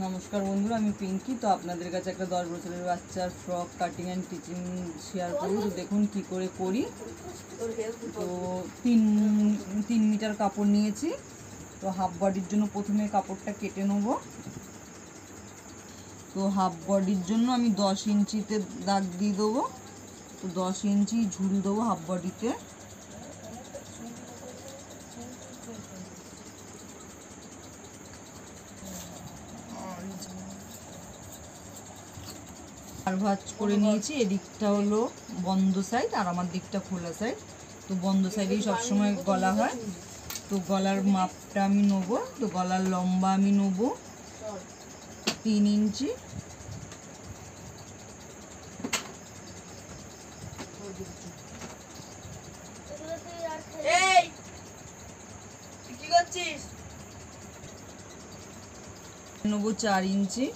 নমস্কার বন্ধুরা, আমি পিঙ্কি। তো আপনাদের কাছে একটা 10 বছরের বাচ্চার frock cutting and teaching share করি। তো দেখুন কি করে করি। তো 3 মিটার কাপড় নিয়েছি। তো হাফ বডির জন্য প্রথমে কাপড়টা কেটে নেব। তো হাফ বডির জন্য আমি 10 ইঞ্চিতে দাগ দিয়ে দেবো। তো 10 ইঞ্চি ঝুল দেবো হাফ বডিতে। আর ভাঁজ করে নিয়েছি। এদিকটা হলো বন্ধ সাইড আর আমার দিকটা খোলা সাইড। তো বন্ধ সাইডেই সবসময় গলা হয়। তো গলার মাপটা আমি নেব। তো গলার লম্বা আমি নেব 3 ইঞ্চি। নেব 4 ইঞ্চি।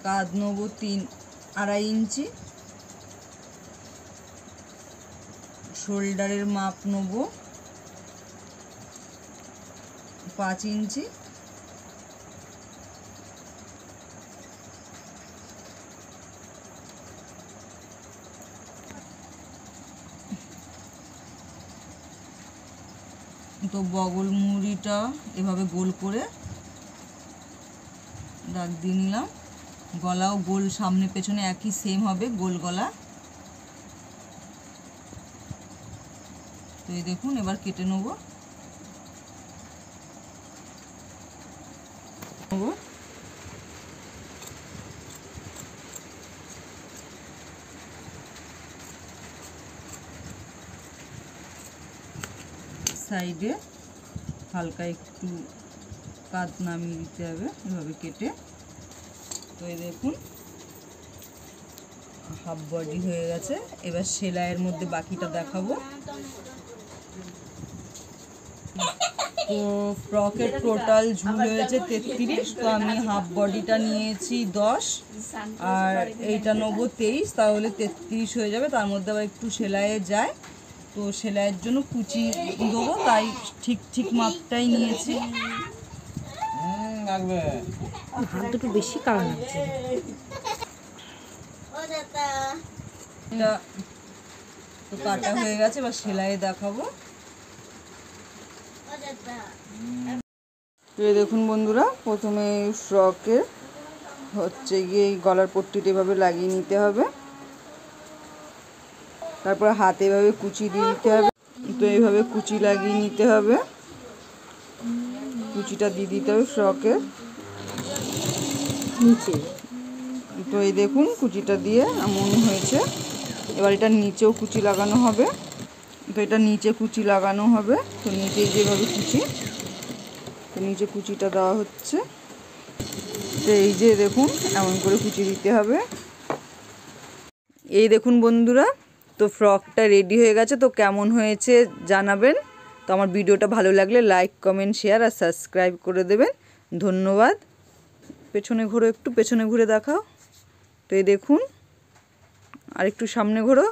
কাঁধ নেব 2.5 ইঞ্চি। শোল্ডারের মাপ নেব 5 ইঞ্চি। তো বগল মুড়িটা এভাবে গোল করে দাগ দিয়ে নিলাম। গলাও গোল, সামনে পেছনে একই সেম হবে, গোল গলা। তো এই দেখুন, এবার কেটে নেব। সাইডে হালকা একটু কাঁধ নামিয়ে দিতে হবে এভাবে কেটে। তো এই দেখুন হাফ বডি হয়ে গেছে। এবার সেলাইয়ের মধ্যে বাকিটা দেখাবো। তো ফ্রকের টোটাল ঝুল হয়েছে 33। তো আমি হাফ বডিটা নিয়েছি 10 আর এইটা নেবো 23, তাহলে 33 হয়ে যাবে। তার মধ্যে আবার একটু সেলাইয়ে যায়, তো সেলাইয়ের জন্য কুচি দেবো, তাই ঠিক মাপটাই নিয়েছি। হাত দুটো বেশি কালো লাগছে। এটা তো কাটা হয়ে গেছে, এবার সেলাইয়ে দেখাবো। তো দেখুন বন্ধুরা, প্রথমে ফ্রকের হচ্ছে গিয়ে এই গলার পট্টিটা এভাবে লাগিয়ে নিতে হবে। তারপর হাতে এভাবে কুচি দিয়ে দিতে হবে। তো এইভাবে কুচি লাগিয়ে নিতে হবে। কুচিটা দিয়ে দিতে হবে ফ্রকের নিচে। তো এই দেখুন কুচিটা দিয়ে এমন হয়েছে। এবার এটা নিচেও কুচি লাগানো হবে। তো এটা নিচে কুচি লাগানো হবে। তো নিচে যেভাবে কুচি, তো নিচে কুচিটা দেওয়া হচ্ছে। তো এই যে দেখুন এমন করে কুচি দিতে হবে। এই দেখুন বন্ধুরা, তো ফ্রকটা রেডি হয়ে গেছে। তো কেমন হয়েছে জানাবেন। তো আমার ভিডিওটা ভালো লাগলে লাইক, কমেন্ট, শেয়ার আর সাবস্ক্রাইব করে দেবেন। ধন্যবাদ। পেছনে ঘোরো, একটু পেছনে ঘুরে দেখাও। তো এই দেখুন, আর একটু সামনে ঘোরো।